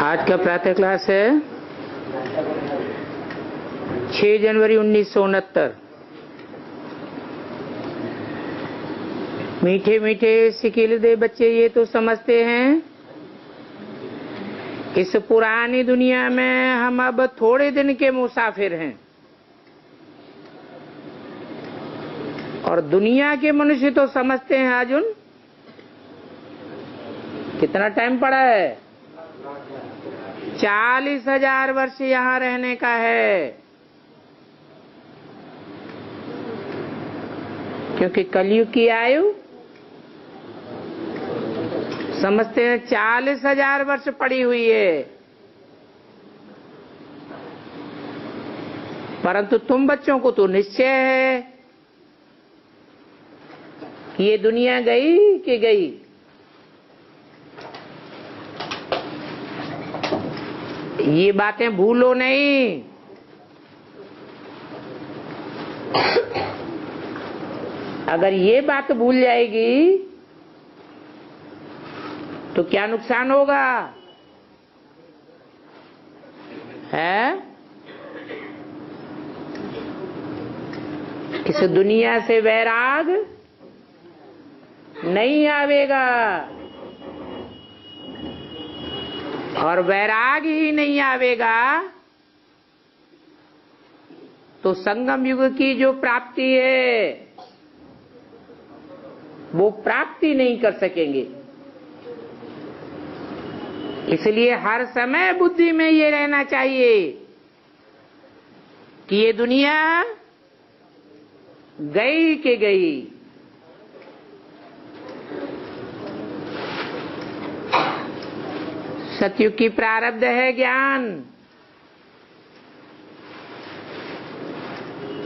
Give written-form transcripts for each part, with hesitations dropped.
आज का प्रातः क्लास है 6 जनवरी 1969। मीठे मीठे सिकिलदे बच्चे ये तो समझते हैं इस पुरानी दुनिया में हम अब थोड़े दिन के मुसाफिर हैं और दुनिया के मनुष्य तो समझते हैं अर्जुन कितना टाइम पड़ा है, 40,000 वर्ष यहाँ रहने का है। क्योंकि कलयुग की आयु समझते हैं 40,000 वर्ष पड़ी हुई है, परंतु तुम बच्चों को तो निश्चय है कि ये दुनिया गई कि गई। ये बातें भूलो नहीं। अगर ये बात भूल जाएगी तो क्या नुकसान होगा है? इस दुनिया से वैराग नहीं आवेगा और वैराग ही नहीं आवेगा तो संगम युग की जो प्राप्ति है वो प्राप्ति नहीं कर सकेंगे। इसलिए हर समय बुद्धि में ये रहना चाहिए कि ये दुनिया गई कि गई। सतयुग की प्रारब्ध है ज्ञान,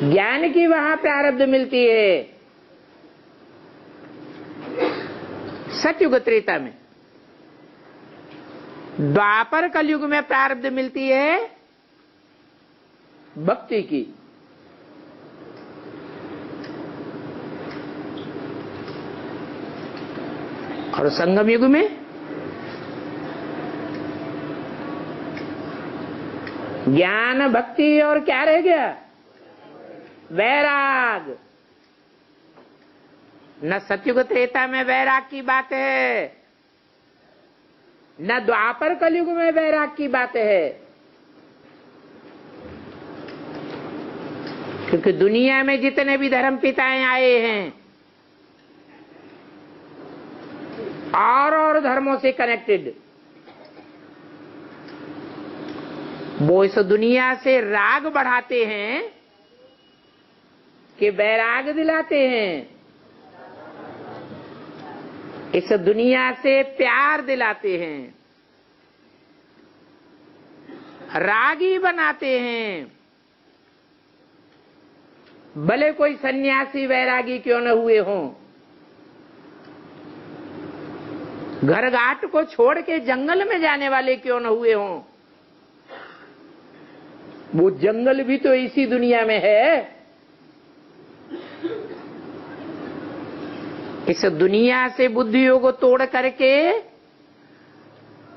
ज्ञान की वहां प्रारब्ध मिलती है। सतयुग त्रेता में, द्वापर कलयुग में प्रारब्ध मिलती है भक्ति की। और संगम युग में ज्ञान भक्ति और क्या रह गया? वैराग। न सतयुग त्रेता में वैराग की बात है, न द्वापर कलयुग में वैराग की बात है। क्योंकि दुनिया में जितने भी धर्म पिताएं आए हैं और धर्मों से कनेक्टेड, वो इस दुनिया से राग बढ़ाते हैं कि वैराग दिलाते हैं। इस दुनिया से प्यार दिलाते हैं, रागी बनाते हैं। भले कोई सन्यासी वैरागी क्यों न हुए हों, घर घाट को छोड़ के जंगल में जाने वाले क्यों न हुए हों, वो जंगल भी तो इसी दुनिया में है। इस दुनिया से बुद्धियों को तोड़ करके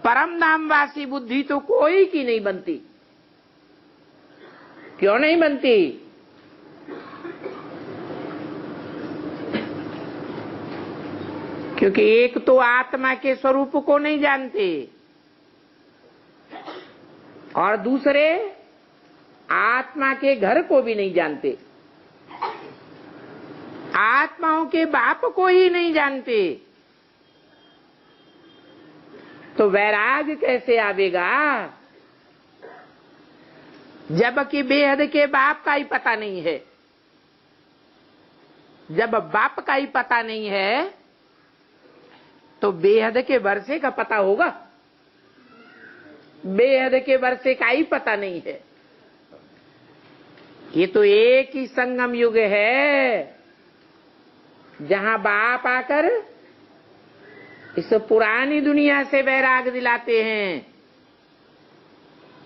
परम धामवासी बुद्धि तो कोई की नहीं बनती। क्यों नहीं बनती? क्योंकि एक तो आत्मा के स्वरूप को नहीं जानते और दूसरे आत्मा के घर को भी नहीं जानते, आत्माओं के बाप को ही नहीं जानते। तो वैराग कैसे आवेगा जबकि बेहद के बाप का ही पता नहीं है। जब बाप का ही पता नहीं है तो बेहद के वर्षे का पता होगा? बेहद के वर्षे का ही पता नहीं है। ये तो एक ही संगम युग है जहां बाप आकर इस पुरानी दुनिया से वैराग दिलाते हैं।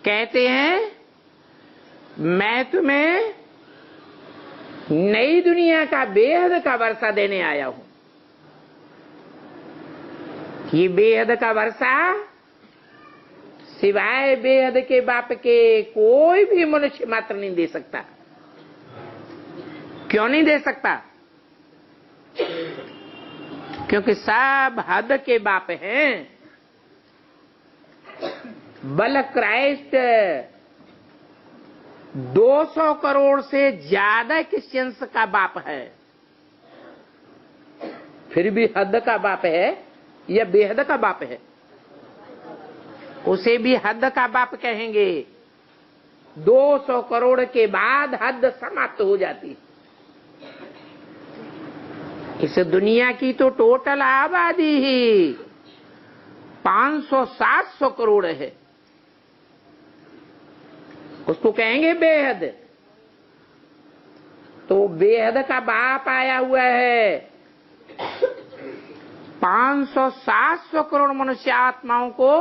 कहते हैं मैं तुम्हें नई दुनिया का बेहद का वर्षा देने आया हूं। ये बेहद का वर्षा सिवाय बेहद के बाप के कोई भी मनुष्य मात्र नहीं दे सकता। क्यों नहीं दे सकता? क्योंकि सब हद के बाप हैं। बल क्राइस्ट 200 करोड़ से ज्यादा क्रिश्चियंस का बाप है, फिर भी हद का बाप है या बेहद का बाप है? उसे भी हद का बाप कहेंगे। 200 करोड़ के बाद हद समाप्त हो जाती है। इस दुनिया की तो टोटल आबादी ही 500-700 करोड़ है, उसको कहेंगे बेहद। तो बेहद का बाप आया हुआ है 500-700 करोड़ मनुष्य आत्माओं को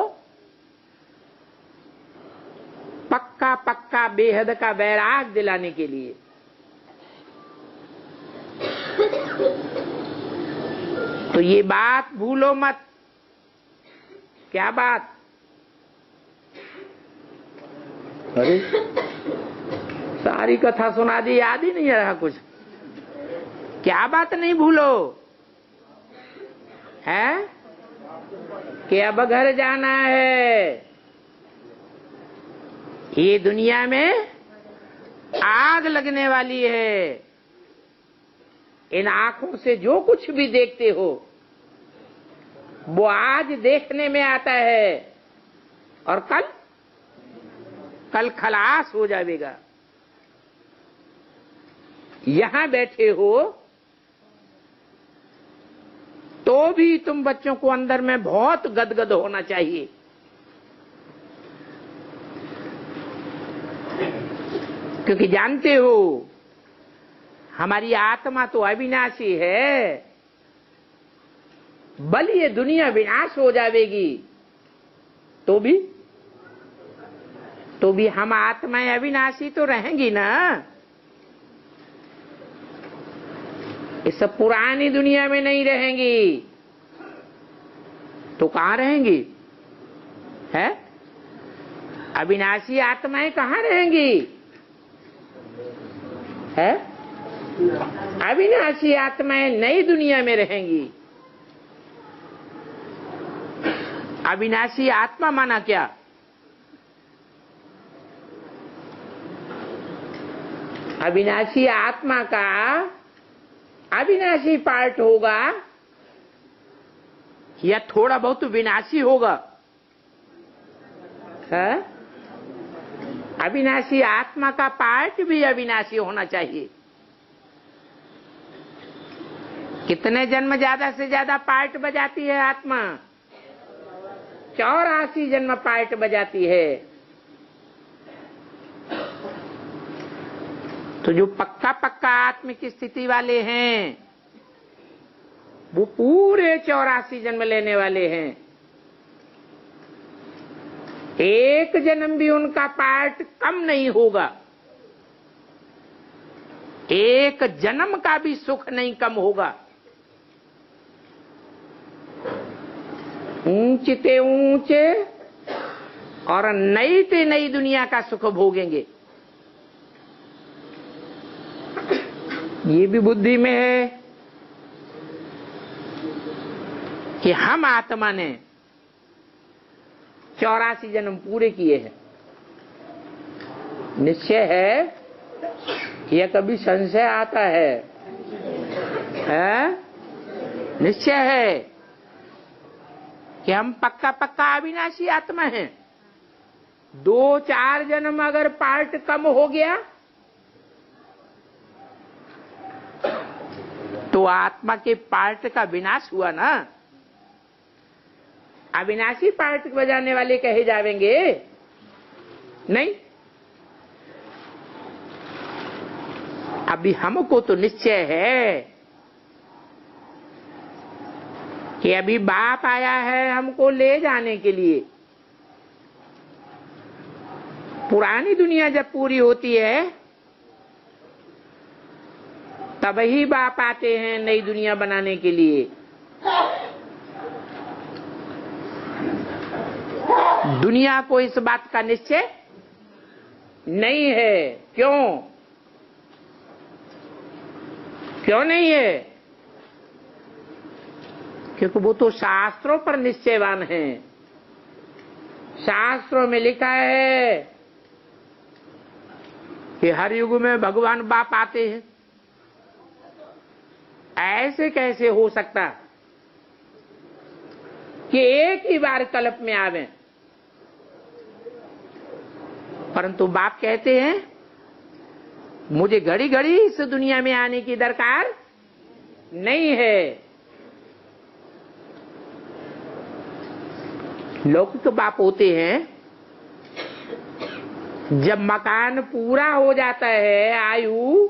पक्का पक्का बेहद का वैराग दिलाने के लिए। तो ये बात भूलो मत। क्या बात? अरे सारी कथा सुना दी, याद ही नहीं रहा कुछ। क्या बात नहीं भूलो है कि अब घर जाना है। ये दुनिया में आग लगने वाली है। इन आंखों से जो कुछ भी देखते हो वो आज देखने में आता है और कल खलास हो जाएगा। यहां बैठे हो तो भी तुम बच्चों को अंदर में बहुत गदगद होना चाहिए। क्योंकि जानते हो हमारी आत्मा तो अविनाशी है। बल ये दुनिया विनाश हो जाएगी तो भी हम आत्माएं अविनाशी तो रहेंगी ना। इस पुरानी दुनिया में नहीं रहेंगी तो कहां रहेंगी? है अविनाशी आत्माएं कहां रहेंगी? है अविनाशी आत्माएं नई दुनिया में रहेंगी। अविनाशी आत्मा माना क्या? अविनाशी आत्मा का अविनाशी पार्ट होगा या थोड़ा बहुत विनाशी होगा? है अविनाशी आत्मा का पार्ट भी अविनाशी होना चाहिए। कितने जन्म ज्यादा से ज्यादा पार्ट बजाती है आत्मा? 84 जन्म पार्ट बजाती है। तो जो पक्का पक्का आत्मिक स्थिति वाले हैं वो पूरे 84 जन्म लेने वाले हैं। एक जन्म भी उनका पार्ट कम नहीं होगा। एक जन्म का भी सुख नहीं कम होगा। ऊंचे ऊंचे और नई से नई दुनिया का सुख भोगेंगे। ये भी बुद्धि में है कि हम आत्मा ने 84 जन्म पूरे किए हैं। निश्चय है यह कभी संशय आता है? निश्चय है कि हम पक्का पक्का अविनाशी आत्मा हैं। 2-4 जन्म अगर पार्ट कम हो गया तो आत्मा के पार्ट का विनाश हुआ ना। अविनाशी पार्ट बजाने वाले कहे जाएंगे नहीं। अभी हमको तो निश्चय है कि अभी बाप आया है हमको ले जाने के लिए। पुरानी दुनिया जब पूरी होती है तब ही बाप आते हैं नई दुनिया बनाने के लिए। दुनिया को इस बात का निश्चय नहीं है। क्यों? क्यों नहीं है? क्योंकि वो तो शास्त्रों पर निश्चयवान है। शास्त्रों में लिखा है कि हर युग में भगवान बाप आते हैं। ऐसे कैसे हो सकता कि एक ही बार कल्प में आवे? परंतु बाप कहते हैं मुझे घड़ी घड़ी इस दुनिया में आने की दरकार नहीं है। लौकिक बाप होते हैं जब मकान पूरा हो जाता है, आयु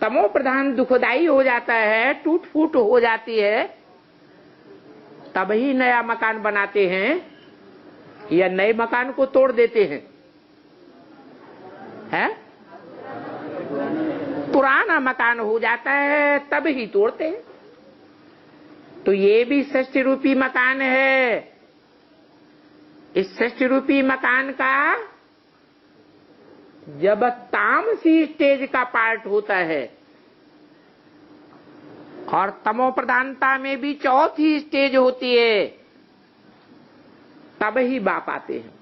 तमो प्रधान दुखदाई हो जाता है, टूट फूट हो जाती है, तब ही नया मकान बनाते हैं या नए मकान को तोड़ देते हैं? है? पुराना मकान हो जाता है तब ही तोड़ते हैं। तो ये भी सृष्टि रूपी मकान है। इस सृष्टि रूपी मकान का जब तामसी स्टेज का पार्ट होता है और तमो प्रधानता में भी चौथी स्टेज होती है, तब ही बाप आते हैं।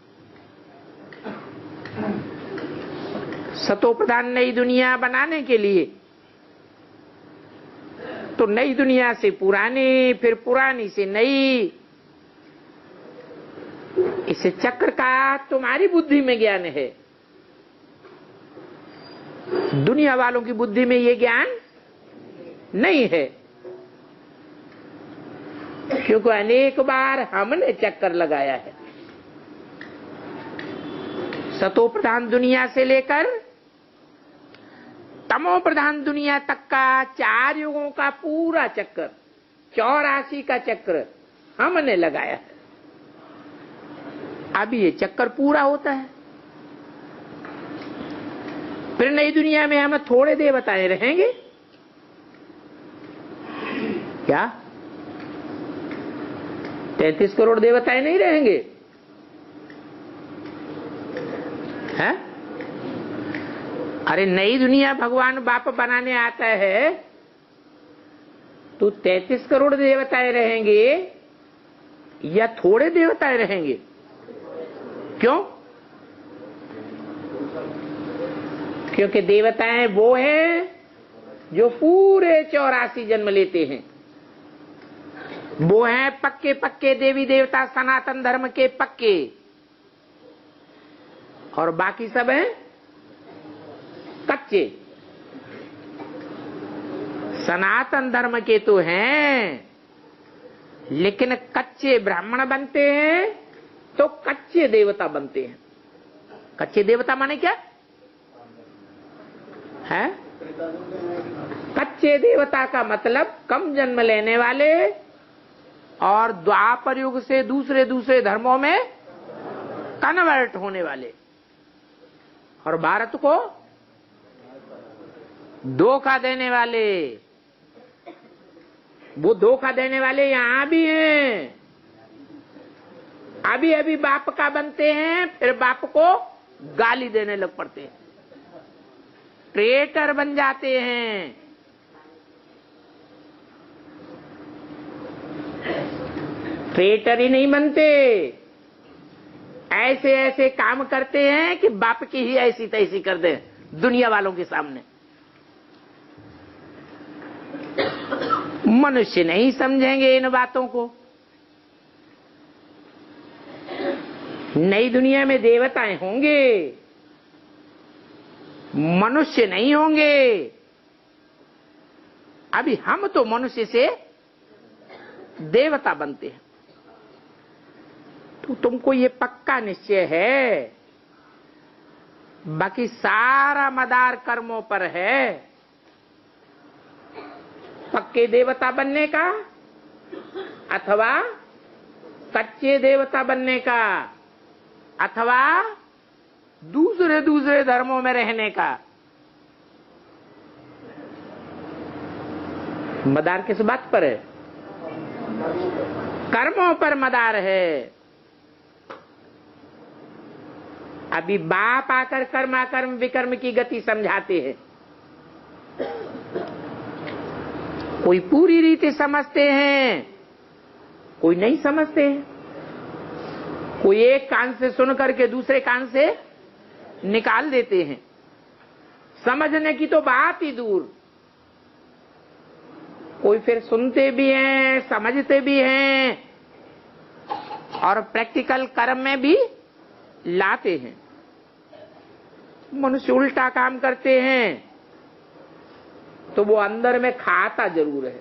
सतो प्रधान नई दुनिया बनाने के लिए तो नई दुनिया से पुरानी, फिर पुरानी से नई, इस चक्र का तुम्हारी बुद्धि में ज्ञान है। दुनिया वालों की बुद्धि में ये ज्ञान नहीं है, क्योंकि अनेक बार हमने चक्कर लगाया है। सतो प्रधान दुनिया से लेकर तमो प्रधान दुनिया तक का 4 युगों का पूरा चक्कर, 84 का चक्र हमने लगाया है। अब ये चक्कर पूरा होता है, फिर नई दुनिया में हम थोड़े देवताएं रहेंगे क्या? 33 करोड़ देवताएं नहीं रहेंगे हैं? अरे नई दुनिया भगवान बाप बनाने आता है तो 33 करोड़ देवताएं रहेंगे या थोड़े देवताएं रहेंगे? क्यों? क्योंकि देवताएं वो हैं जो पूरे 84 जन्म लेते हैं। वो हैं पक्के पक्के देवी देवता, सनातन धर्म के पक्के, और बाकी सब हैं कच्चे। सनातन धर्म के तो हैं, लेकिन कच्चे ब्राह्मण बनते हैं तो कच्चे देवता बनते हैं। कच्चे देवता माने क्या है? कच्चे देवता का मतलब कम जन्म लेने वाले और द्वापर युग से दूसरे दूसरे धर्मों में कन्वर्ट होने वाले, और भारत को धोखा देने वाले। वो धोखा देने वाले यहां भी हैं। अभी अभी बाप का बनते हैं, फिर बाप को गाली देने लग पड़ते हैं, ट्रेटर बन जाते हैं। ट्रेटर ही नहीं बनते, ऐसे ऐसे काम करते हैं कि बाप की ही ऐसी तैसी कर दे दुनिया वालों के सामने। मनुष्य नहीं समझेंगे इन बातों को। नई दुनिया में देवताएं होंगे, मनुष्य नहीं होंगे। अभी हम तो मनुष्य से देवता बनते हैं। तो तुमको ये पक्का निश्चय है, बाकी सारा मदार कर्मों पर है। पक्के देवता बनने का अथवा कच्चे देवता बनने का अथवा दूसरे दूसरे धर्मों में रहने का। मदार किस बात पर है? कर्मों पर मदार है। अभी बाप आकर कर्माकर्म विकर्म की गति समझाते हैं। कोई पूरी रीति समझते हैं, कोई नहीं समझते हैं। कोई एक कान से सुन करके दूसरे कान से निकाल देते हैं। समझने की तो बात ही दूर। कोई फिर सुनते भी हैं, समझते भी हैं और प्रैक्टिकल कर्म में भी लाते हैं। मनुष्य उल्टा काम करते हैं तो वो अंदर में खाता जरूर है।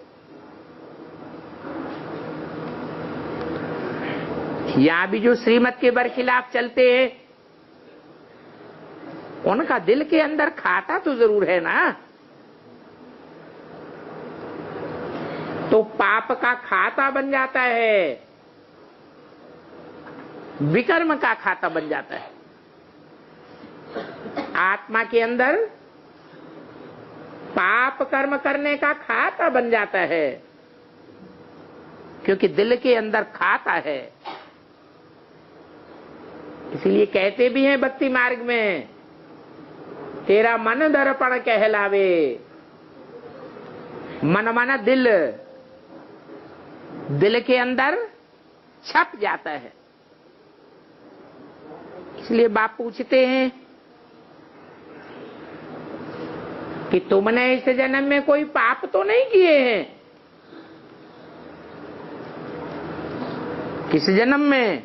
यहां भी जो श्रीमत के बरखिलाफ चलते हैं, उनका दिल के अंदर खाता तो जरूर है ना। तो पाप का खाता बन जाता है, विकर्म का खाता बन जाता है। आत्मा के अंदर पाप कर्म करने का खाता बन जाता है, क्योंकि दिल के अंदर खाता है। इसलिए कहते भी हैं भक्ति मार्ग में, तेरा मन दर्पण कहलावे। मन माना दिल, दिल के अंदर छप जाता है। इसलिए बाप पूछते हैं कि तुमने इस जन्म में कोई पाप तो नहीं किए हैं? किस जन्म में?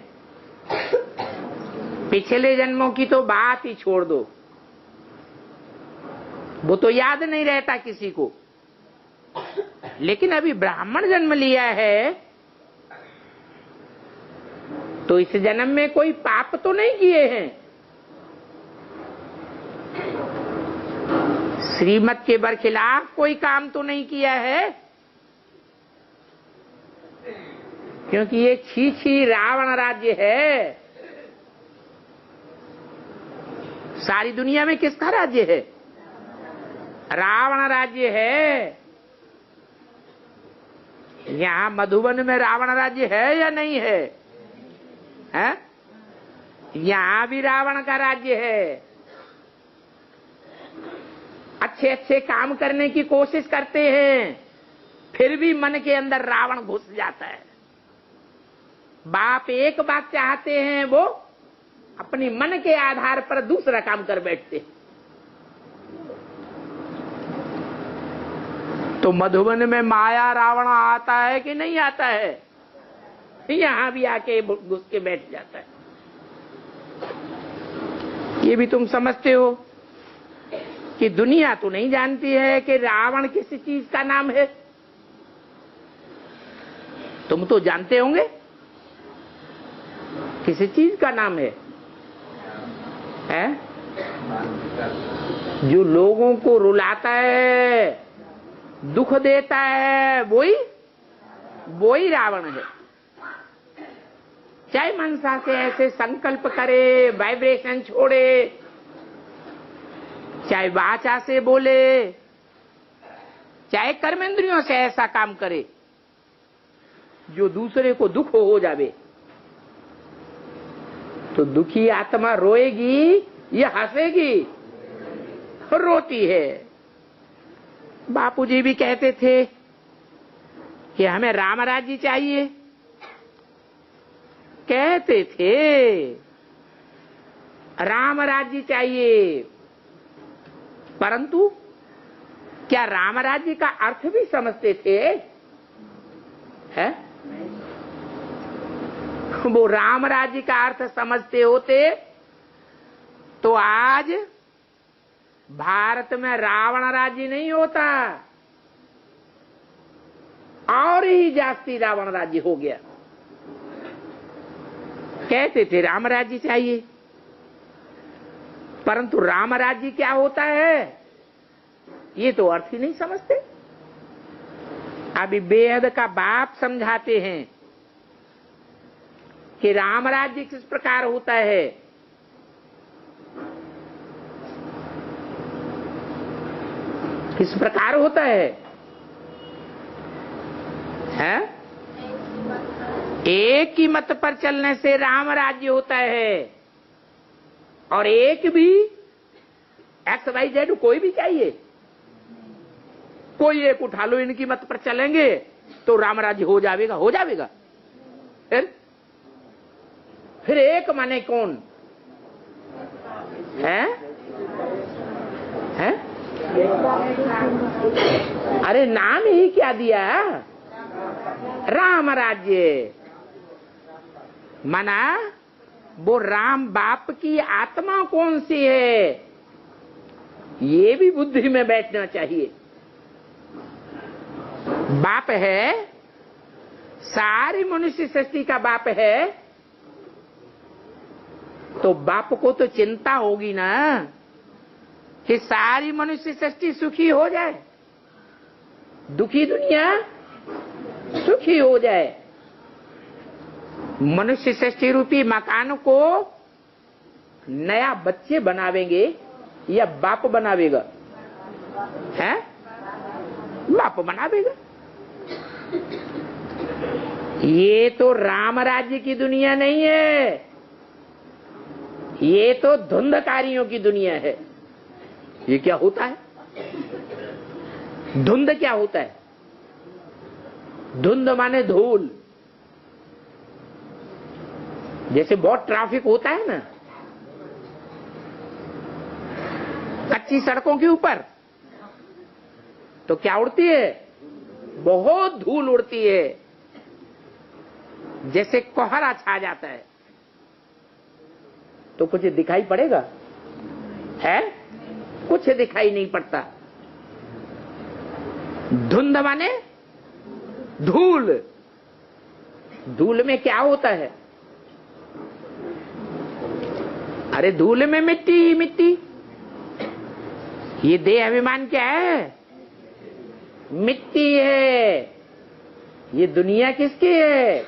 पिछले जन्मों की तो बात ही छोड़ दो, वो तो याद नहीं रहता किसी को। लेकिन अभी ब्राह्मण जन्म लिया है तो इस जन्म में कोई पाप तो नहीं किए हैं? श्रीमत के बरखिलाफ कोई काम तो नहीं किया है? क्योंकि ये छी रावण राज्य है। सारी दुनिया में किसका राज्य है? रावण राज्य है। यहां मधुबन में रावण राज्य है या नहीं है? हैं? यहां भी रावण का राज्य है। अच्छे अच्छे काम करने की कोशिश करते हैं, फिर भी मन के अंदर रावण घुस जाता है। बाप एक बात चाहते हैं, वो अपनी मन के आधार पर दूसरा काम कर बैठते हैं। तो मधुबन में माया रावण आता है कि नहीं आता है? यहां भी आके घुस के बैठ जाता है। ये भी तुम समझते हो कि दुनिया तो नहीं जानती है कि रावण किस चीज का नाम है। तुम तो जानते होंगे किस चीज का नाम है? जो लोगों को रुलाता है, दुख देता है, वही रावण है। चाहे मनसा से ऐसे संकल्प करे, वाइब्रेशन छोड़े, चाहे वाचा से बोले, चाहे कर्मेंद्रियों से ऐसा काम करे जो दूसरे को दुख हो जावे, तो दुखी आत्मा रोएगी या हंसेगी? रोती है। बापूजी भी कहते थे कि हमें राम राज्य चाहिए। कहते थे राम राज्य चाहिए, परंतु क्या राम राज्य का अर्थ भी समझते थे? है? वो राम राज्य का अर्थ समझते होते तो आज भारत में रावण राज्य नहीं होता, और ही जास्ती रावण राज्य हो गया। कहते थे राम राज्य चाहिए, परंतु राम राज्य क्या होता है ये तो अर्थ ही नहीं समझते। अभी बेहद का बाप समझाते हैं कि राम राज्य किस प्रकार होता है। किस प्रकार होता है? एक ही मत पर चलने से राम राज्य होता है। और एक भी XYZ कोई भी चाहिए, कोई एक उठा लो, इनकी मत पर चलेंगे तो राम राज्य हो जाएगा, हो जाएगा। फिर एक माने कौन है? हैं? अरे नाम ही क्या दिया, राम राज्य। माना वो राम बाप की आत्मा कौन सी है, ये भी बुद्धि में बैठना चाहिए। बाप है, सारी मनुष्य सृष्टि का बाप है, तो बाप को तो चिंता होगी ना कि सारी मनुष्य सृष्टि सुखी हो जाए, दुखी दुनिया सुखी हो जाए। मनुष्य सृष्टि रूपी मकान को नया बच्चे बनावेंगे या बाप बनावेगा? है बाप बनावेगा। ये तो राम राज्य की दुनिया नहीं है, ये तो धुंधकारियों की दुनिया है। ये क्या होता है? धुंध क्या होता है? धुंध माने धूल। जैसे बहुत ट्रैफिक होता है ना कच्ची सड़कों के ऊपर, तो क्या उड़ती है? बहुत धूल उड़ती है। जैसे कोहरा छा जाता है तो कुछ दिखाई पड़ेगा? है कुछ दिखाई नहीं पड़ता। धुंध माने धूल। धूल में क्या होता है? अरे धूल में मिट्टी ही मिट्टी। ये देह अभिमान क्या है? मिट्टी है। ये दुनिया किसकी है?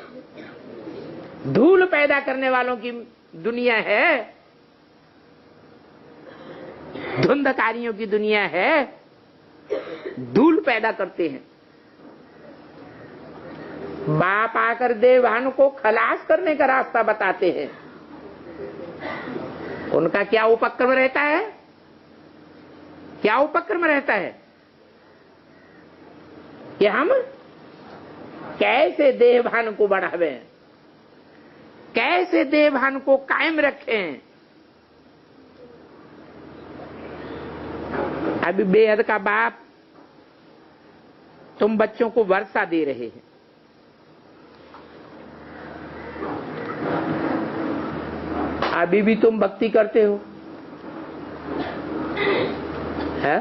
धूल पैदा करने वालों की दुनिया है, धुंधकारियों की दुनिया है। धूल पैदा करते हैं। बाप आकर देवान को खलास करने का रास्ता बताते हैं। उनका क्या उपक्रम रहता है? क्या उपक्रम रहता है कि हम कैसे देवभान को बढ़ावें, कैसे देवभान को कायम रखें। अभी बेहद का बाप तुम बच्चों को वर्षा दे रहे हैं, अभी भी तुम भक्ति करते हो? है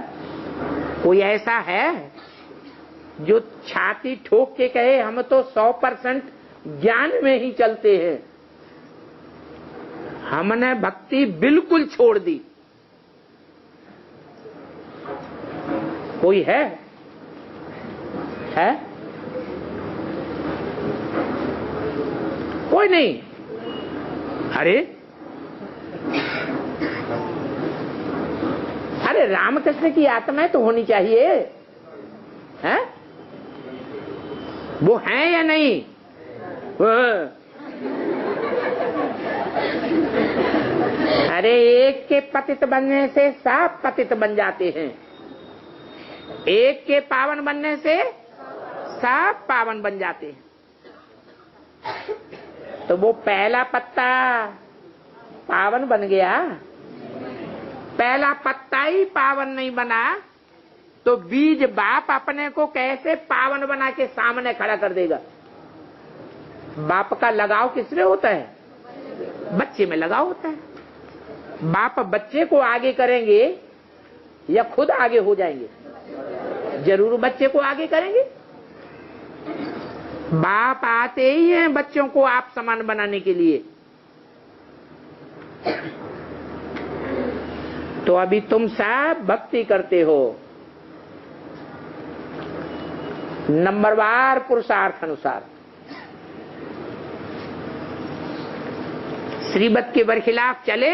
कोई ऐसा है जो छाती ठोक के कहे हम तो 100% ज्ञान में ही चलते हैं, हमने भक्ति बिल्कुल छोड़ दी? कोई है? कोई नहीं। अरे रामकृष्ण की आत्माएं तो होनी चाहिए, हैं? वो हैं या नहीं? अरे एक के पतित बनने से सब पतित बन जाते हैं, एक के पावन बनने से सब पावन बन जाते हैं। तो वो पहला पत्ता पावन बन गया, पहला पत्ता ही पावन नहीं बना तो बीज बाप अपने को कैसे पावन बना के सामने खड़ा कर देगा? बाप का लगाव किसमें होता है? बच्चे में लगाव होता है। बाप बच्चे को आगे करेंगे या खुद आगे हो जाएंगे? जरूर बच्चे को आगे करेंगे। बाप आते ही हैं बच्चों को आप समान बनाने के लिए। तो अभी तुम सब भक्ति करते हो, नंबरवार पुरुषार्थ अनुसार। श्रीमत के बरखिलाफ चले,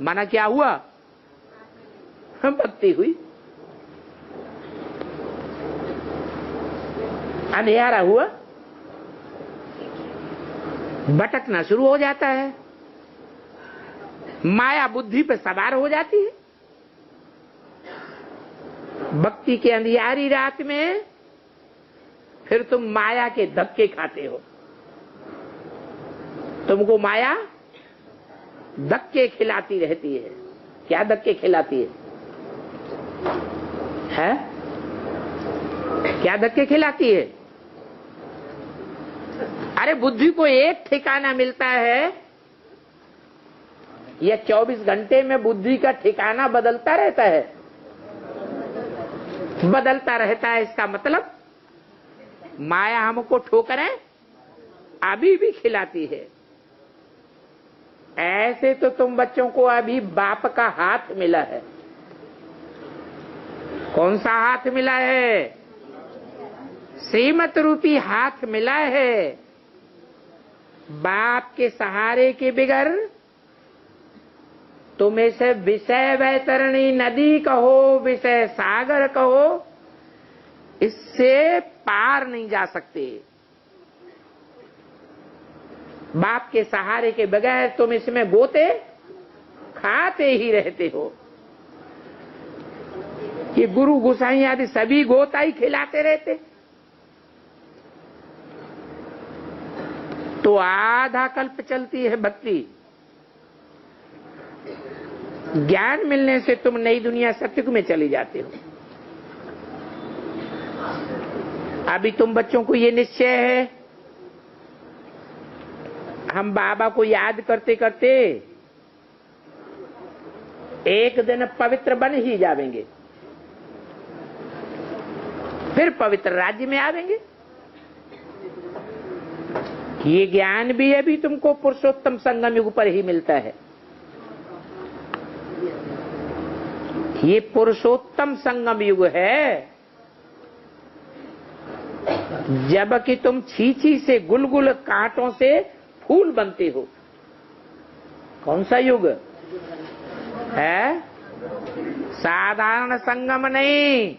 माना क्या हुआ? भक्ति हुई। अंधेरा हुआ, भटकना शुरू हो जाता है। माया बुद्धि पे सवार हो जाती है। भक्ति के अंधियारी रात में फिर तुम माया के धक्के खाते हो। तुमको माया धक्के खिलाती रहती है। क्या धक्के खिलाती है? क्या धक्के खिलाती है? अरे बुद्धि को एक ठिकाना मिलता है या 24 घंटे में बुद्धि का ठिकाना बदलता रहता है? बदलता रहता है। इसका मतलब माया हमको ठोकरें अभी भी खिलाती है। ऐसे तो तुम बच्चों को अभी बाप का हाथ मिला है। कौन सा हाथ मिला है? श्रीमत रूपी हाथ मिला है। बाप के सहारे के बिगर तुम इसे विषय वैतरणी नदी कहो, विषय सागर कहो, इससे पार नहीं जा सकते। बाप के सहारे के बगैर तुम इसमें गोते खाते ही रहते हो। ये गुरु गोसाई आदि सभी गोता ही खिलाते रहते। तो आधा कल्प चलती है भक्ति। ज्ञान मिलने से तुम नई दुनिया सत्युग में चले जाते हो। अभी तुम बच्चों को ये निश्चय है, हम बाबा को याद करते करते एक दिन पवित्र बन ही जाएंगे, फिर पवित्र राज्य में आवेंगे। ये ज्ञान भी अभी तुमको पुरुषोत्तम संगम युग पर ही मिलता है। ये पुरुषोत्तम संगम युग है, जबकि तुम छीछी से गुलगुल कांटों से फूल बनते हो। कौन सा युग है? साधारण संगम नहीं।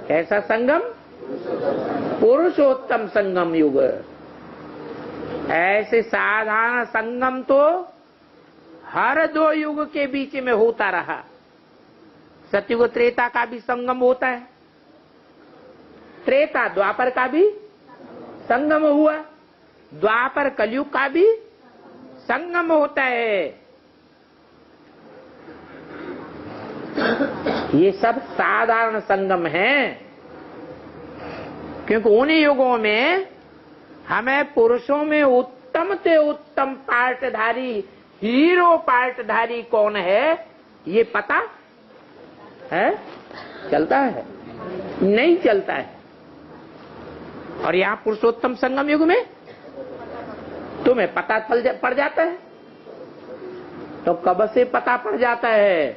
कैसा संगम? पुरुषोत्तम संगम युग। ऐसे साधारण संगम तो हर दो युग के बीच में होता रहा। सतयुग त्रेता का भी संगम होता है, त्रेता द्वापर का भी संगम हुआ, द्वापर कलयुग का भी संगम होता है। ये सब साधारण संगम है, क्योंकि उन युगों में हमें पुरुषों में उत्तम से उत्तम पार्टधारी, हीरो पार्टधारी कौन है ये पता है? चलता है? नहीं चलता है। और यहाँ पुरुषोत्तम संगम युग में तुम्हें पता पड़ जाता है। तो कब से पता पड़ जाता है?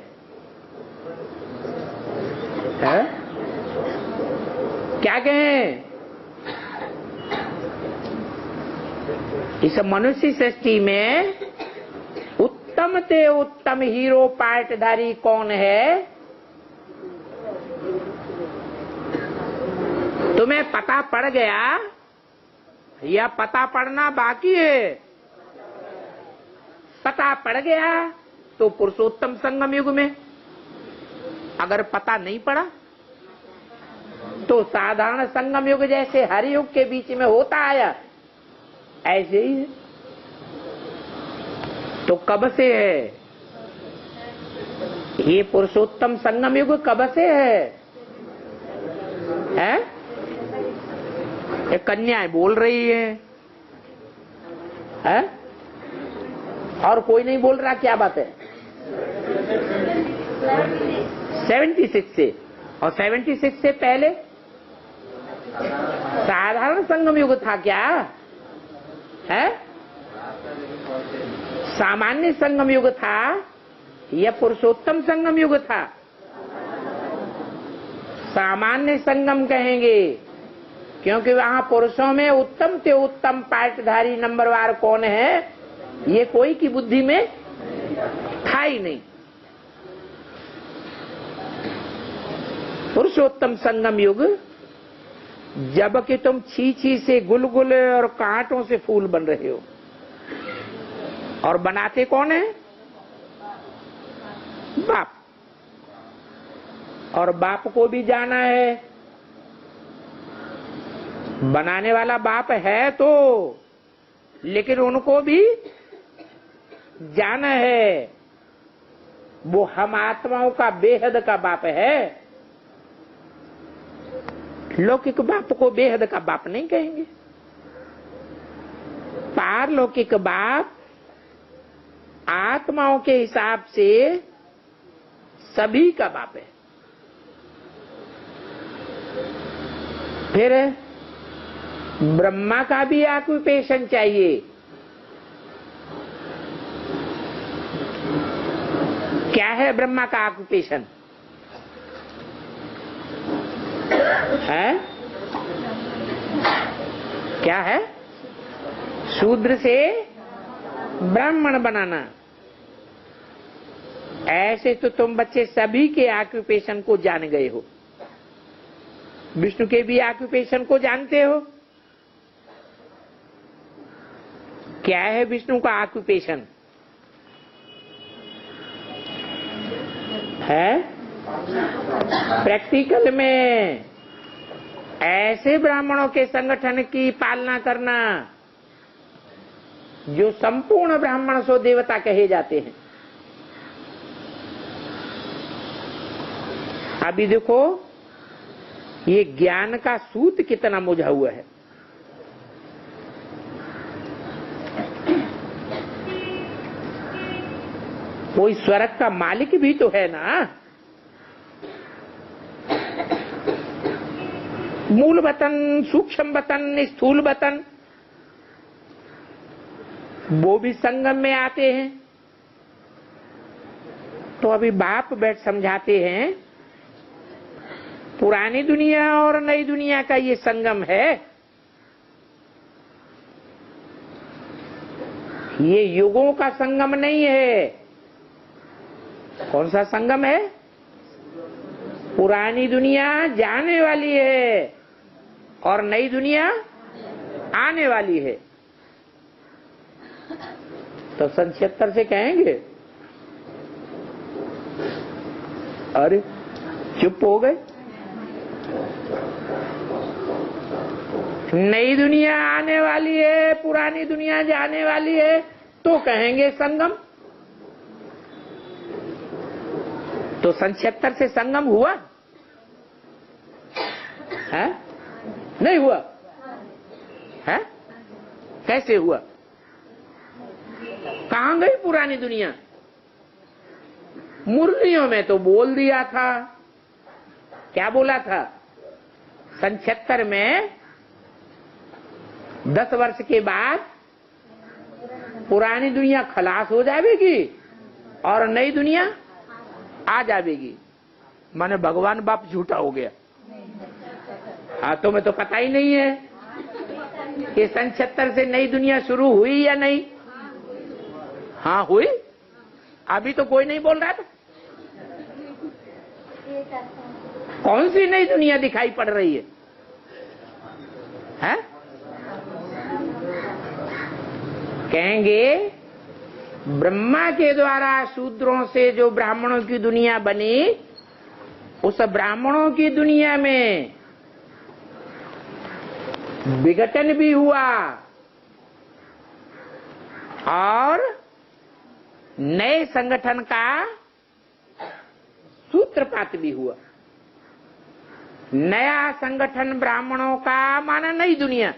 क्या कहें? इस मनुष्य सृष्टि में उत्तम से उत्तम हीरो पार्टधारी कौन है? तुम्हें पता पड़ गया या पता पड़ना बाकी है? पता पड़ गया तो पुरुषोत्तम संगम युग में, अगर पता नहीं पड़ा तो साधारण संगम युग जैसे हर युग के बीच में होता आया ऐसे ही है। तो कब से है ये पुरुषोत्तम संगम युग? कब से है? ये कन्याएं बोल रही है? और कोई नहीं बोल रहा? क्या बात है? 76 से, और 76 से पहले साधारण संगम युग था क्या है? सामान्य संगम युग था या पुरुषोत्तम संगम युग था? सामान्य संगम कहेंगे, क्योंकि वहां पुरुषों में उत्तम से उत्तम पार्टधारी नंबरवार कौन है ये कोई की बुद्धि में था ही नहीं। पुरुषोत्तम संगम युग जबकि तुम छीछी से गुलगुले और कांटों से फूल बन रहे हो। और बनाते कौन है? बाप, और बाप को भी जाना है। बनाने वाला बाप है तो, लेकिन उनको भी जाना है। वो हम आत्माओं का बेहद का बाप है। लौकिक बाप को बेहद का बाप नहीं कहेंगे। पारलौकिक बाप आत्माओं के हिसाब से सभी का बाप है। फिर ब्रह्मा का भी ऑक्यूपेशन चाहिए। क्या है ब्रह्मा का ऑक्यूपेशन? है क्या है? शूद्र से ब्राह्मण बनाना। ऐसे तो तुम बच्चे सभी के ऑक्यूपेशन को जान गए हो। विष्णु के भी ऑक्यूपेशन को जानते हो। क्या है विष्णु का ऑक्यूपेशन? है प्रैक्टिकल में ऐसे ब्राह्मणों के संगठन की पालना करना जो संपूर्ण ब्राह्मण सो देवता कहे जाते हैं। अभी देखो ये ज्ञान का सूत कितना मुझा हुआ है। कोई स्वर्ग का मालिक भी तो है ना। मूल वतन, सूक्ष्म वतन, स्थूल वतन, वो भी संगम में आते हैं। तो अभी बाप बैठ समझाते हैं पुरानी दुनिया और नई दुनिया का ये संगम है। ये युगों का संगम नहीं है। कौन सा संगम है? पुरानी दुनिया जाने वाली है और नई दुनिया आने वाली है। तो सन 76 से कहेंगे अरे चुप हो गए। नई दुनिया आने वाली है, पुरानी दुनिया जाने वाली है, तो कहेंगे संगम। तो सन 76 से संगम हुआ है? नहीं हुआ है? कैसे हुआ? कहां गई पुरानी दुनिया? मुरलियों में तो बोल दिया था। क्या बोला था? सन 76 में 10 वर्ष के बाद पुरानी दुनिया खलास हो जाएगी और नई दुनिया आ जाएगी। माने भगवान बाप झूठा हो गया। हाथों में तो पता ही नहीं है कि सन 76 से नई दुनिया शुरू हुई या नहीं। हाँ हुई। अभी तो कोई नहीं बोल रहा था। कौन सी नई दुनिया दिखाई पड़ रही है? हैं? कहेंगे ब्रह्मा के द्वारा शूद्रों से जो ब्राह्मणों की दुनिया बनी, उस ब्राह्मणों की दुनिया में विघटन भी हुआ और नए संगठन का सूत्रपात भी हुआ। नया संगठन ब्राह्मणों का माना नई दुनिया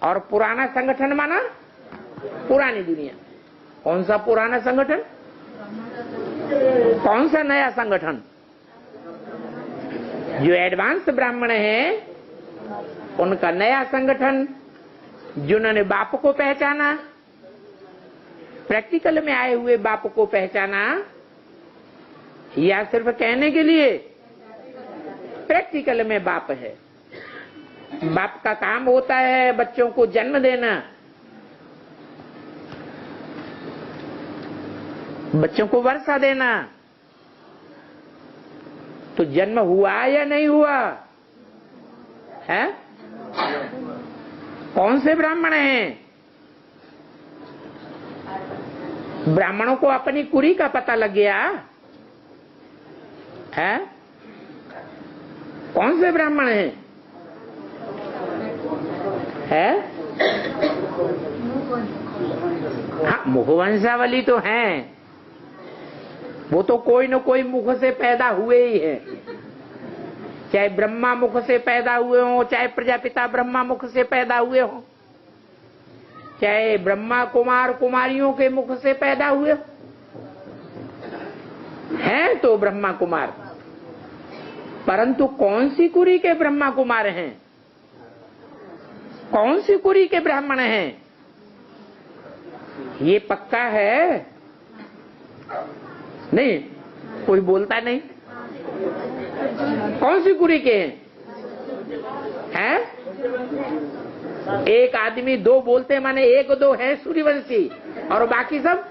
और पुराना संगठन माना पुरानी दुनिया। कौन सा पुराना संगठन? कौन सा नया संगठन? जो एडवांस ब्राह्मण हैं उनका नया संगठन, जिन्होंने बाप को पहचाना, प्रैक्टिकल में आए हुए बाप को पहचाना, या सिर्फ कहने के लिए? प्रैक्टिकल में बाप है। बाप का काम होता है बच्चों को जन्म देना, बच्चों को वर्षा देना। तो जन्म हुआ या नहीं हुआ है? कौन से ब्राह्मण हैं? ब्राह्मणों को अपनी कुरी का पता लग गया है? कौन से ब्राह्मण हैं? हाँ, मुखवंशावली तो हैं, वो तो कोई न कोई मुख से पैदा हुए ही है, चाहे ब्रह्मा मुख से पैदा हुए हो, चाहे प्रजापिता ब्रह्मा मुख से पैदा हुए हो, चाहे ब्रह्मा कुमार कुमारियों के मुख से पैदा हुए हो, हैं तो ब्रह्मा कुमार। परंतु कौन सी कुरी के ब्रह्मा कुमार हैं, कौन सी कुरी के ब्राह्मण हैं, ये पक्का है नहीं? कोई बोलता नहीं। कौन सी कुरी के हैं? एक आदमी दो बोलते माने एक दो है सूर्यवंशी, और बाकी सब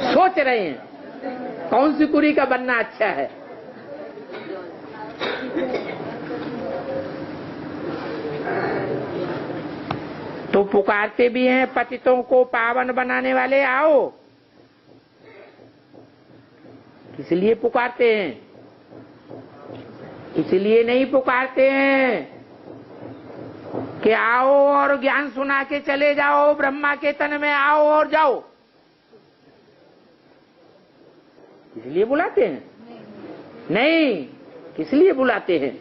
सोच रहे हैं कौन सी कुरी का बनना अच्छा है। तो पुकारते भी हैं पतितों को पावन बनाने वाले आओ, इसलिए पुकारते हैं, इसलिए नहीं पुकारते हैं कि आओ और ज्ञान सुना के चले जाओ, ब्रह्मा के तन में आओ और जाओ, इसलिए बुलाते हैं? नहीं, किस लिए बुलाते हैं?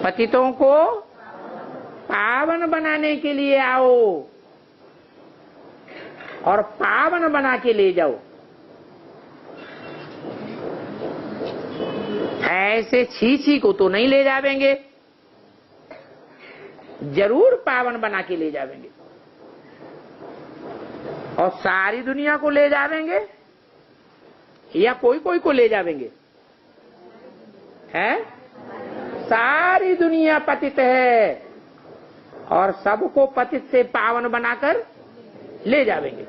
पतितों को पावन बनाने के लिए आओ और पावन बना के ले जाओ। ऐसे छी को तो नहीं ले जावेंगे, जरूर पावन बना के ले जावेंगे, और सारी दुनिया को ले जावेंगे या कोई कोई को ले जावेंगे? है, सारी दुनिया पतित है और सबको पतित से पावन बनाकर ले जावेंगे।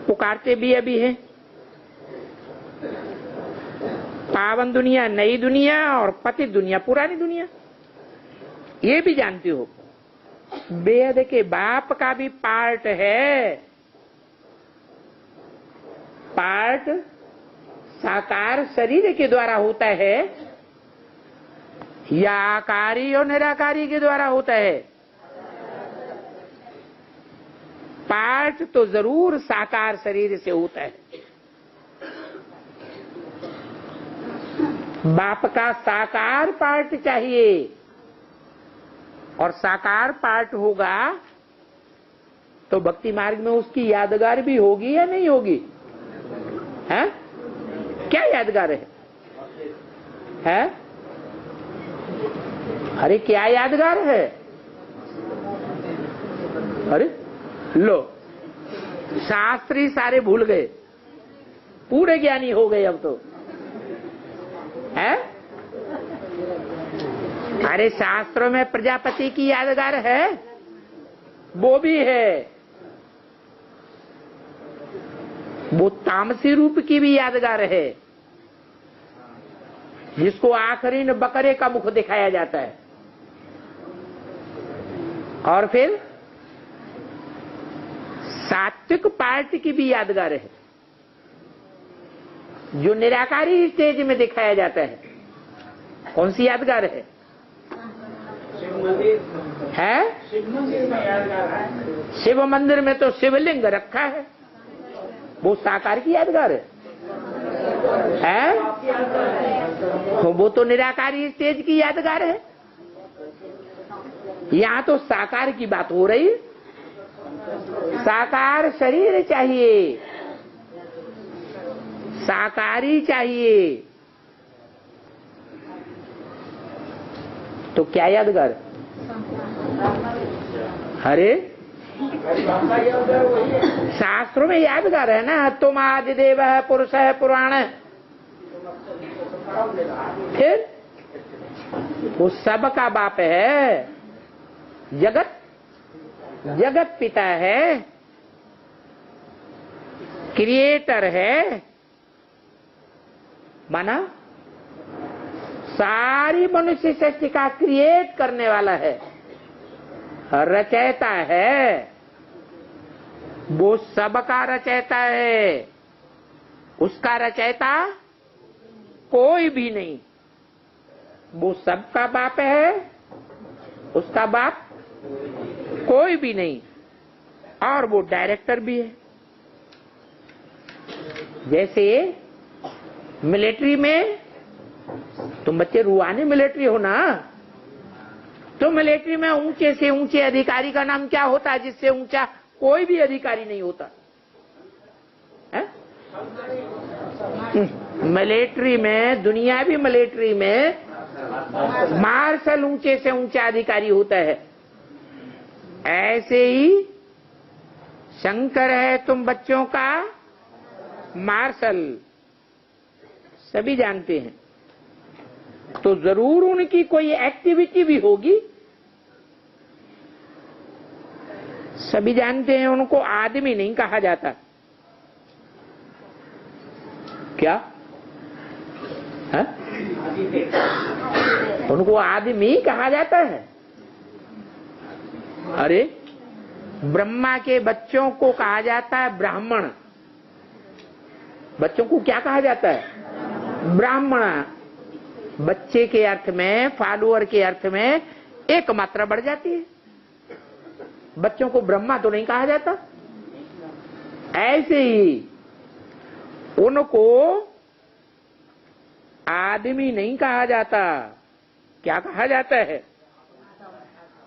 पुकारते भी अभी हैं, पावन दुनिया नई दुनिया और पतित दुनिया पुरानी दुनिया। ये भी जानते हो वेद के बाप का भी पार्ट है, पार्ट साकार शरीर के द्वारा होता है या आकारी और निराकारी के द्वारा होता है? पार्ट तो जरूर साकार शरीर से होता है। बाप का साकार पार्ट चाहिए, और साकार पार्ट होगा तो भक्ति मार्ग में उसकी यादगार भी होगी या नहीं होगी? है? क्या यादगार है? अरे क्या यादगार है? अरे लो, शास्त्री सारे भूल गए, पूरे ज्ञानी हो गए अब तो। है? अरे शास्त्रों में प्रजापति की यादगार है, वो भी है, वो तामसी रूप की भी यादगार है, जिसको आखिरी में बकरे का मुख दिखाया जाता है। और फिर सात्विक पार्ट की भी यादगार है, जो निराकारी स्टेज में दिखाया जाता है। कौन सी यादगार है? शिव मंदिर में तो शिवलिंग रखा है, वो साकार की यादगार है? वो तो निराकारी स्टेज की यादगार है। यहाँ तो साकार की बात हो रही। साकार शरीर चाहिए, साकारी चाहिए, तो क्या यादगार? अरे शास्त्रों में यादगार है ना, तुम आदि देव है, पुरुष है, पुराण है। फिर वो सबका बाप है, जगत पिता है, क्रिएटर है, माना सारी मनुष्य सृष्टि का क्रिएट करने वाला है। रचयिता है, वो सबका रचयिता है, उसका रचयिता कोई भी नहीं। वो सबका बाप है, उसका बाप कोई भी नहीं, और वो डायरेक्टर भी है। जैसे मिलिट्री में तुम बच्चे रुआने मिलिट्री हो ना, तो मिलिट्री में ऊंचे से ऊंचे अधिकारी का नाम क्या होता है, जिससे ऊंचा कोई भी अधिकारी नहीं होता है? मिलिट्री में, दुनियावी मिलिट्री में मार्शल ऊंचे से ऊंचा अधिकारी होता है। ऐसे ही शंकर है तुम बच्चों का मार्शल, सभी जानते हैं। तो जरूर उनकी कोई एक्टिविटी भी होगी। सभी जानते हैं उनको आदमी नहीं कहा जाता। क्या है? उनको आदमी कहा जाता है। अरे ब्रह्मा के बच्चों को कहा जाता है ब्राह्मण। बच्चों को क्या कहा जाता है? ब्राह्मण। बच्चे के अर्थ में, फॉलोअर के अर्थ में एक मात्रा बढ़ जाती है। बच्चों को ब्रह्मा तो नहीं कहा जाता। ऐसे ही उनको आदमी नहीं कहा जाता। क्या कहा जाता है?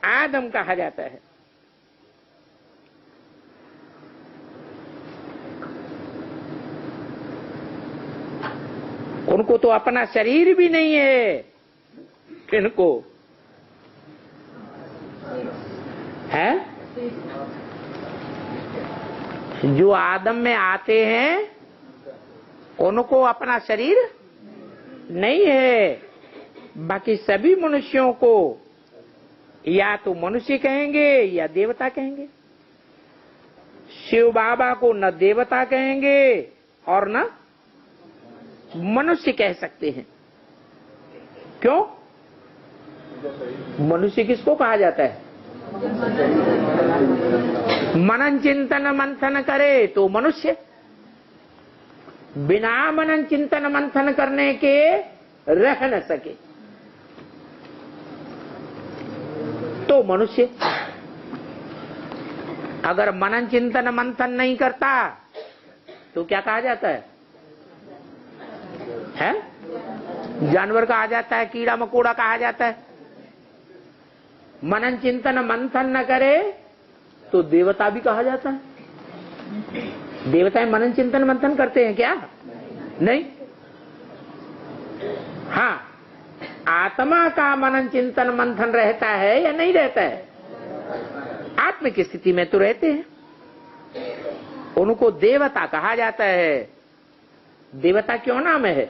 आदम कहा जाता है। उनको तो अपना शरीर भी नहीं है। किनको है? जो आदम में आते हैं उनको अपना शरीर नहीं है। बाकी सभी मनुष्यों को या तो मनुष्य कहेंगे या देवता कहेंगे। शिव बाबा को न देवता कहेंगे और न मनुष्य कह सकते हैं। क्यों? मनुष्य किसको कहा जाता है? मनन चिंतन मंथन करे तो मनुष्य। बिना मनन चिंतन मंथन करने के रह न सके तो मनुष्य। अगर मनन चिंतन मंथन नहीं करता तो क्या कहा जाता है? जानवर कहा जाता है, कीड़ा मकोड़ा कहा जाता है। मनन चिंतन मंथन न करे तो देवता भी कहा जाता है। देवताएं मनन चिंतन मंथन करते हैं क्या? नहीं। हाँ, आत्मा का मनन चिंतन मंथन रहता है या नहीं रहता है? आत्म की स्थिति में तो रहते हैं। उनको देवता कहा जाता है। देवता क्यों नाम है?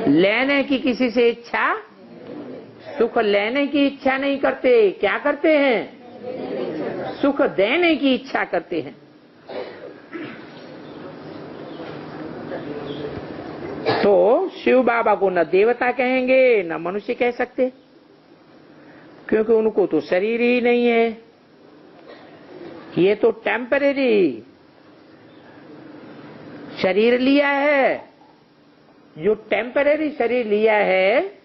लेने की किसी से इच्छा, सुख लेने की इच्छा नहीं करते। क्या करते हैं? सुख देने की इच्छा करते हैं। तो शिव बाबा को न देवता कहेंगे न मनुष्य कह सकते, क्योंकि उनको तो शरीर ही नहीं है। ये तो टेम्परेरी शरीर लिया है। जो टेम्परेरी शरीर लिया है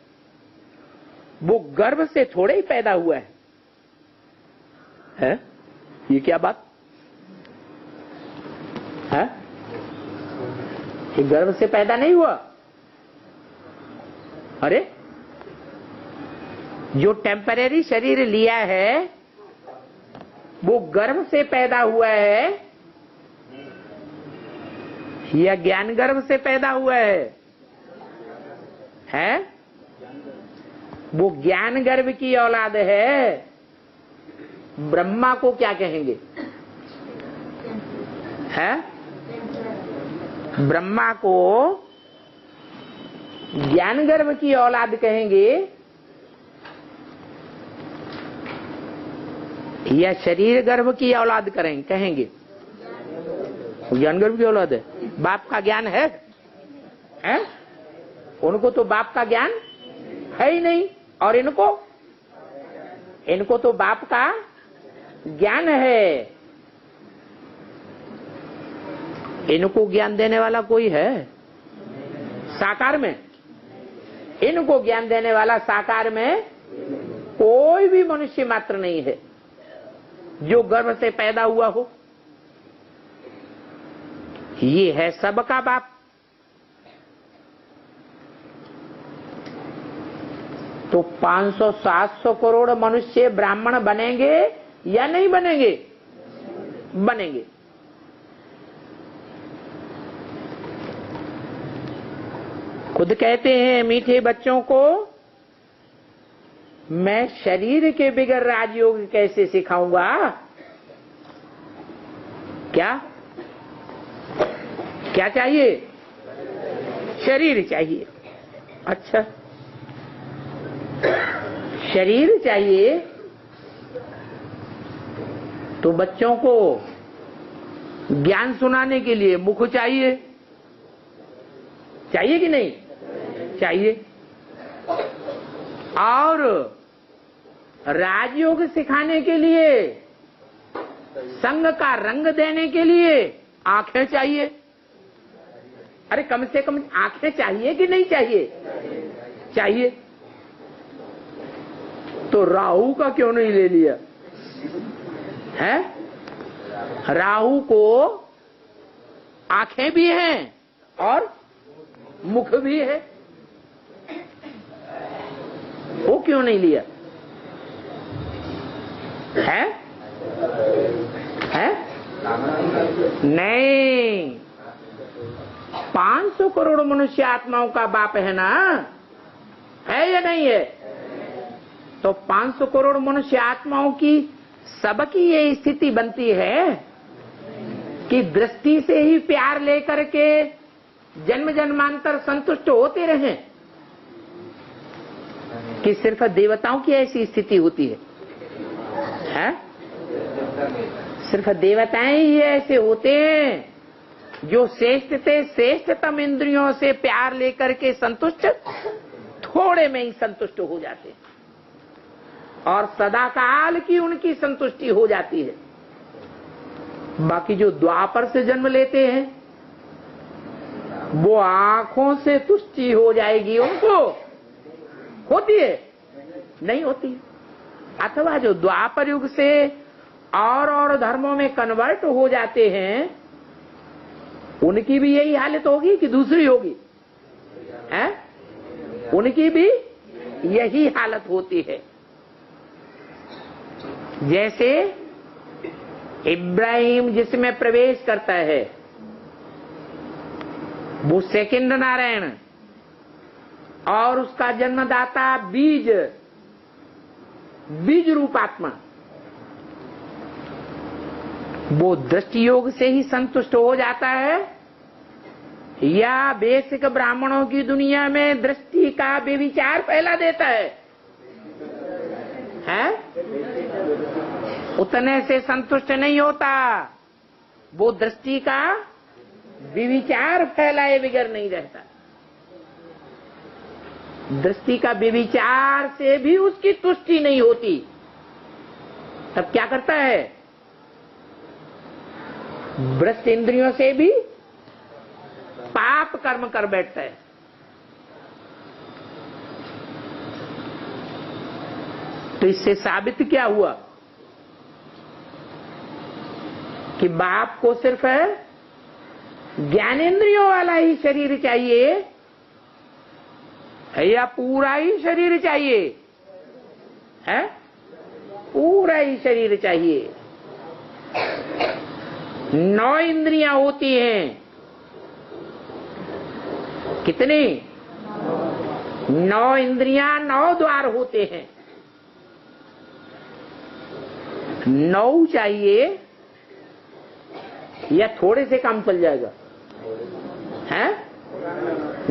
वो गर्भ से थोड़े ही पैदा हुआ है? ये क्या बात है? ये गर्भ से पैदा नहीं हुआ। अरे जो टेम्परेरी शरीर लिया है वो गर्भ से पैदा हुआ है या ज्ञान गर्भ से पैदा हुआ है? वो ज्ञान गर्भ की औलाद है। ब्रह्मा को क्या कहेंगे? है? ब्रह्मा को ज्ञान गर्भ की औलाद कहेंगे या शरीर गर्भ की औलाद कहेंगे? ज्ञान गर्भ की औलाद है। बाप का ज्ञान है? उनको तो बाप का ज्ञान है ही नहीं। और इनको इनको तो बाप का ज्ञान है। इनको ज्ञान देने वाला कोई है साकार में? इनको ज्ञान देने वाला साकार में कोई भी मनुष्य मात्र नहीं है जो गर्भ से पैदा हुआ हो। ये है सबका बाप। तो 500-700 करोड़ मनुष्य ब्राह्मण बनेंगे या नहीं बनेंगे? बनेंगे। खुद कहते हैं मीठे बच्चों को, मैं शरीर के बिगड़ राजयोग कैसे सिखाऊंगा? क्या क्या चाहिए? शरीर चाहिए। अच्छा, शरीर चाहिए तो बच्चों को ज्ञान सुनाने के लिए मुख चाहिए। चाहिए कि नहीं चाहिए? और राजयोग सिखाने के लिए, संग का रंग देने के लिए आंखें चाहिए। अरे कम से कम आंखें चाहिए कि नहीं चाहिए? चाहिए। तो राहु का क्यों नहीं ले लिया है? राहु को आंखें भी हैं और मुख भी है, वो क्यों नहीं लिया है? है? नहीं, 500 करोड़ मनुष्य आत्माओं का बाप है ना, है या नहीं है? तो 500 करोड़ मनुष्य आत्माओं की सबकी ये स्थिति बनती है कि दृष्टि से ही प्यार लेकर के जन्म जन्मांतर संतुष्ट होते रहें, कि सिर्फ देवताओं की ऐसी स्थिति होती है? सिर्फ देवताएं ही ऐसे होते हैं जो श्रेष्ठ से श्रेष्ठतम इंद्रियों से प्यार लेकर के संतुष्ट थोड़े में ही संतुष्ट हो जाते हैं और सदा काल की उनकी संतुष्टि हो जाती है। बाकी जो द्वापर से जन्म लेते हैं वो आंखों से तुष्टि हो जाएगी उनको, होती है? नहीं होती। अथवा जो द्वापर युग से और धर्मों में कन्वर्ट हो जाते हैं उनकी भी यही हालत होगी कि दूसरी होगी? है? उनकी भी यही हालत होती है। जैसे इब्राहिम जिसमें प्रवेश करता है वो सेकंड नारायण, और उसका जन्मदाता बीज रूपात्मा, वो दृष्टि योग से ही संतुष्ट हो जाता है या बेसिक ब्राह्मणों की दुनिया में दृष्टि का व्यभिचार फैला देता है? उतने से संतुष्ट नहीं होता, वो दृष्टि का व्यभिचार फैलाए बगैर नहीं रहता। दृष्टि का व्यभिचार से भी उसकी तुष्टि नहीं होती, तब क्या करता है? भ्रष्ट इंद्रियों से भी पाप कर्म कर बैठता है। तो इससे साबित क्या हुआ कि बाप को सिर्फ ज्ञानेंद्रियों वाला ही शरीर चाहिए है या पूरा ही शरीर चाहिए? है? पूरा ही शरीर चाहिए। 9 इंद्रियां होती हैं। कितनी? 9 इंद्रियां, 9 द्वार होते हैं। 9 चाहिए या थोड़े से काम चल जाएगा? है?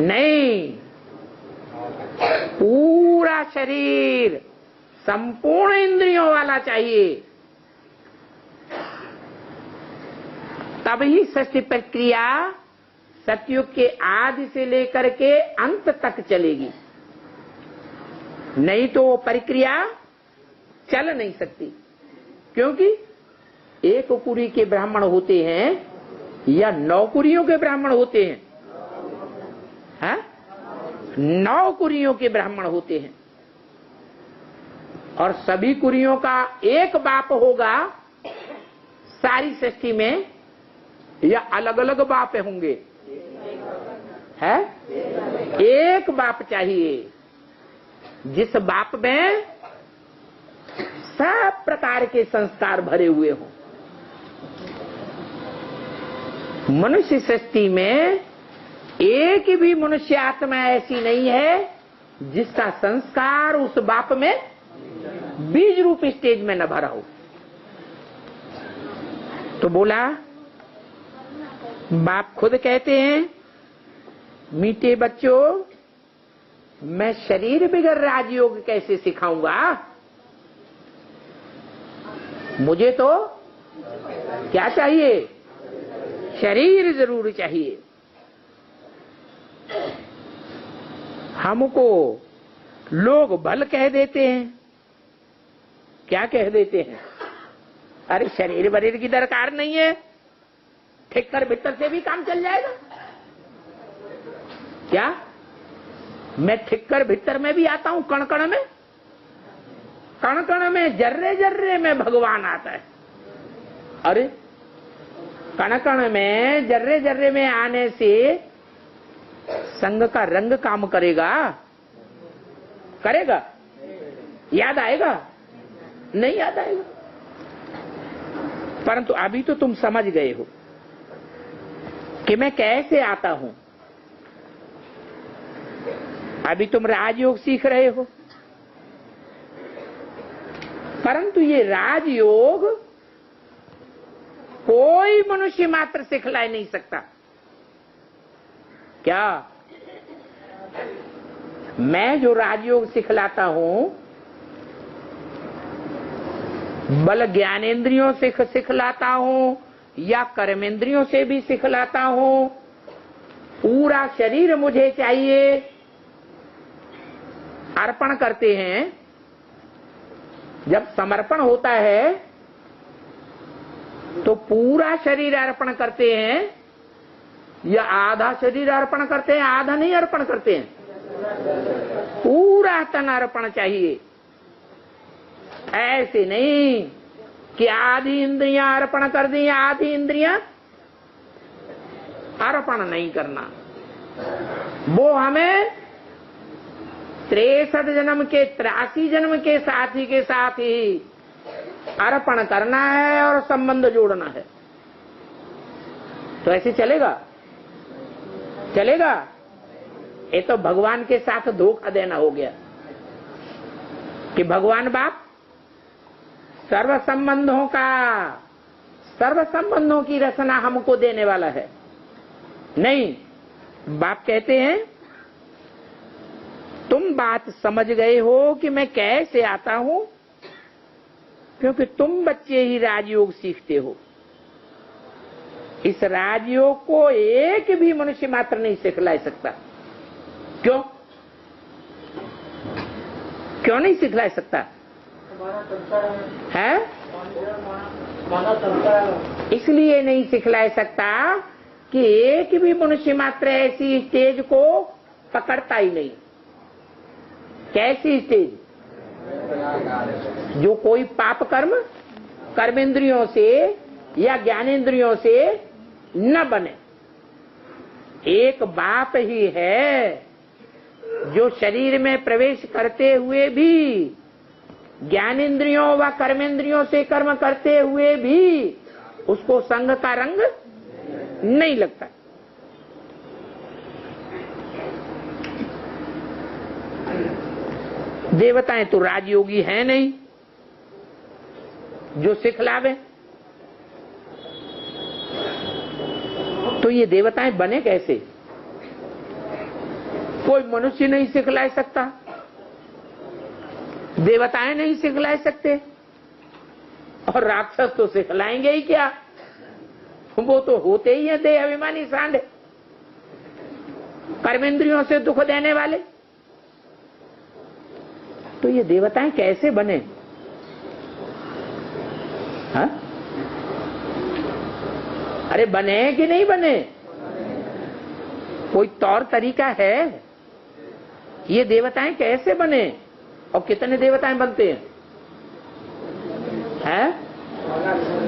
नहीं, पूरा शरीर संपूर्ण इंद्रियों वाला चाहिए, तब ही सृष्टि प्रक्रिया सतयुग के आदि से लेकर के अंत तक चलेगी। नहीं तो वो प्रक्रिया चल नहीं सकती, क्योंकि एक कुरी के ब्राह्मण होते हैं या 9 कुरियों के ब्राह्मण होते हैं? 9 कुरियों के ब्राह्मण होते हैं, और सभी कुरियों का एक बाप होगा सारी सृष्टि में, या अलग अलग बाप होंगे? है एक बाप चाहिए, जिस बाप में सब प्रकार के संस्कार भरे हुए हों। मनुष्य सृष्टि में एक भी मनुष्य आत्मा ऐसी नहीं है जिसका संस्कार उस बाप में बीज रूप स्टेज में न भरा हो। तो बोला, बाप खुद कहते हैं, मीठे बच्चों, मैं शरीर बिगर राजयोग कैसे सिखाऊंगा? मुझे तो क्या चाहिए? शरीर जरूर चाहिए। हमको लोग भल कह देते हैं। क्या कह देते हैं? अरे शरीर बरीर की दरकार नहीं है, ठिक्कर भीतर से भी काम चल जाएगा। क्या मैं ठिक्कर भीतर में भी आता हूं? कण कण में, कण कण में, जर्रे जर्रे में भगवान आता है। अरे कण कण में, जर्रे जर्रे में आने से संग का रंग काम करेगा? करेगा? याद आएगा? नहीं याद आएगा। परंतु अभी तो तुम समझ गए हो कि मैं कैसे आता हूं। अभी तुम राजयोग सीख रहे हो, परंतु ये राजयोग कोई मनुष्य मात्र सिखला नहीं सकता। क्या? मैं जो राजयोग सिखलाता हूं, बल ज्ञानेंद्रियों से सिखलाता हूं या कर्मेंद्रियों से भी सिखलाता हूं, पूरा शरीर मुझे चाहिए। अर्पण करते हैं, जब समर्पण होता है तो पूरा शरीर अर्पण करते हैं या आधा शरीर अर्पण करते हैं? आधा नहीं अर्पण करते हैं, पूरा तन अर्पण चाहिए। ऐसे नहीं कि आधी इंद्रियां अर्पण कर दी, आधी इंद्रियां अर्पण नहीं करना। वो हमें 63 जन्म के 83 जन्म के साथ ही अर्पण करना है और संबंध जोड़ना है। तो ऐसे चलेगा? चलेगा? ये तो भगवान के साथ धोखा देना हो गया कि भगवान बाप सर्व संबंधों की रचना हमको देने वाला है। नहीं, बाप कहते हैं तुम बात समझ गए हो कि मैं कैसे आता हूं, क्योंकि तुम बच्चे ही राजयोग सीखते हो। इस राजयोग को एक भी मनुष्य मात्र नहीं सिखला सकता। क्यों? क्यों नहीं सिखला सकता है? इसलिए नहीं सिखला सकता कि एक भी मनुष्य मात्र ऐसी स्टेज को पकड़ता ही नहीं। कैसी स्टेज? जो कोई पाप कर्म कर्मेंद्रियों से या ज्ञानेंद्रियों से न बने। एक बाप ही है जो शरीर में प्रवेश करते हुए भी, ज्ञानेंद्रियों व कर्मेंद्रियों से कर्म करते हुए भी उसको संग का रंग नहीं लगता। देवताएं तो राजयोगी है नहीं जो सिखलावे। तो ये देवताएं बने कैसे? कोई मनुष्य नहीं सिखला सकता, देवताएं नहीं सिखला सकते, और राक्षस तो सिखलाएंगे ही क्या? वो तो होते ही हैं देह अभिमानी सांड, कर्मेंद्रियों से दुख देने वाले। तो ये देवताएं कैसे बने? हाँ? अरे बने कि नहीं बने? कोई तौर तरीका है? ये देवताएं कैसे बने और कितने देवताएं बनते हैं?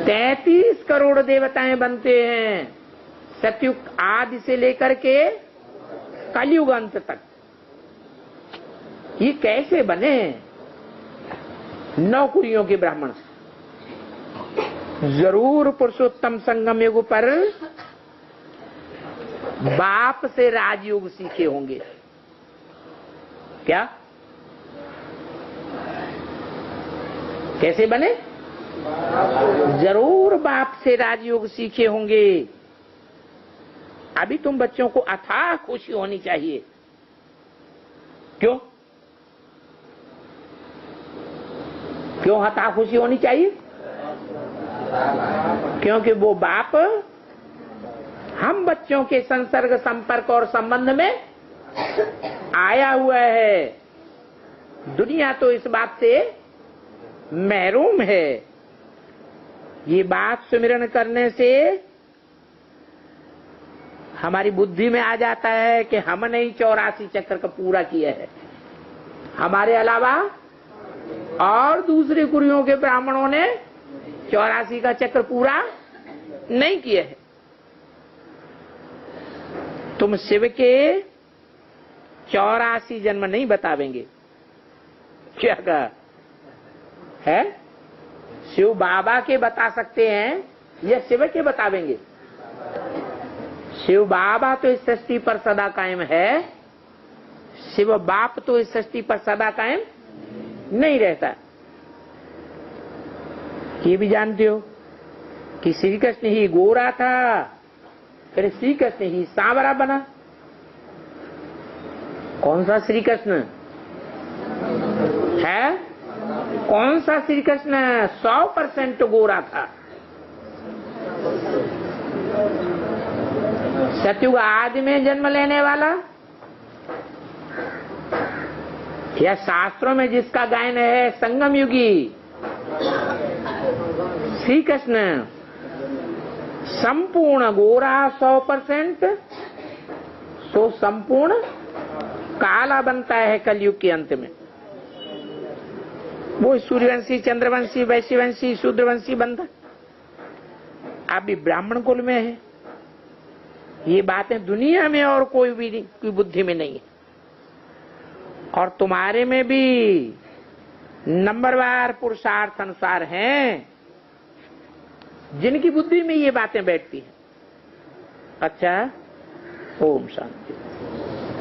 33 करोड़ देवताएं बनते हैं सतयुग आदि से लेकर के कलयुग अंत तक। ये कैसे बने? 9 कुरियों के ब्राह्मण। जरूर पुरुषोत्तम संगम युग पर बाप से राजयोग सीखे होंगे। क्या? कैसे बने? जरूर बाप से राजयोग सीखे होंगे। अभी तुम बच्चों को अथाह खुशी होनी चाहिए। क्यों? क्यों अथाह खुशी होनी चाहिए? क्योंकि वो बाप हम बच्चों के संसर्ग, संपर्क और संबंध में आया हुआ है। दुनिया तो इस बात से महरूम है। ये बात सुमिरन करने से हमारी बुद्धि में आ जाता है कि हमने ही 84 चक्र का पूरा किया है। हमारे अलावा और दूसरे कुरियों के ब्राह्मणों ने 84 का चक्र पूरा नहीं किया है। तुम शिव के 84 जन्म नहीं बतावेंगे। क्या कहा है? शिव बाबा के बता सकते हैं या शिव के बतावेंगे? शिव बाबा तो इस सृष्टि पर सदा कायम है, शिव बाप तो इस सृष्टि पर सदा कायम नहीं रहता। ये भी जानते हो कि श्री कृष्ण ही गोरा था, फिर श्री कृष्ण ही सांवरा बना। कौन सा श्री कृष्ण है? कौन सा श्री कृष्ण 100% गोरा था? सतयुग आदि में जन्म लेने वाला या शास्त्रों में जिसका गायन है संगम युगी श्री कृष्ण संपूर्ण गोरा 100%, सो संपूर्ण काला बनता है कलयुग के अंत में। वो सूर्यवंशी, चंद्रवंशी, वैश्यवंशी, शूद्रवंशी बनता। आप भी ब्राह्मण कुल में है। ये बातें दुनिया में और कोई भी कोई बुद्धि में नहीं है। और तुम्हारे में भी नंबरवार पुरुषार्थ अनुसार हैं जिनकी बुद्धि में ये बातें बैठती हैं। अच्छा, ओम शांति।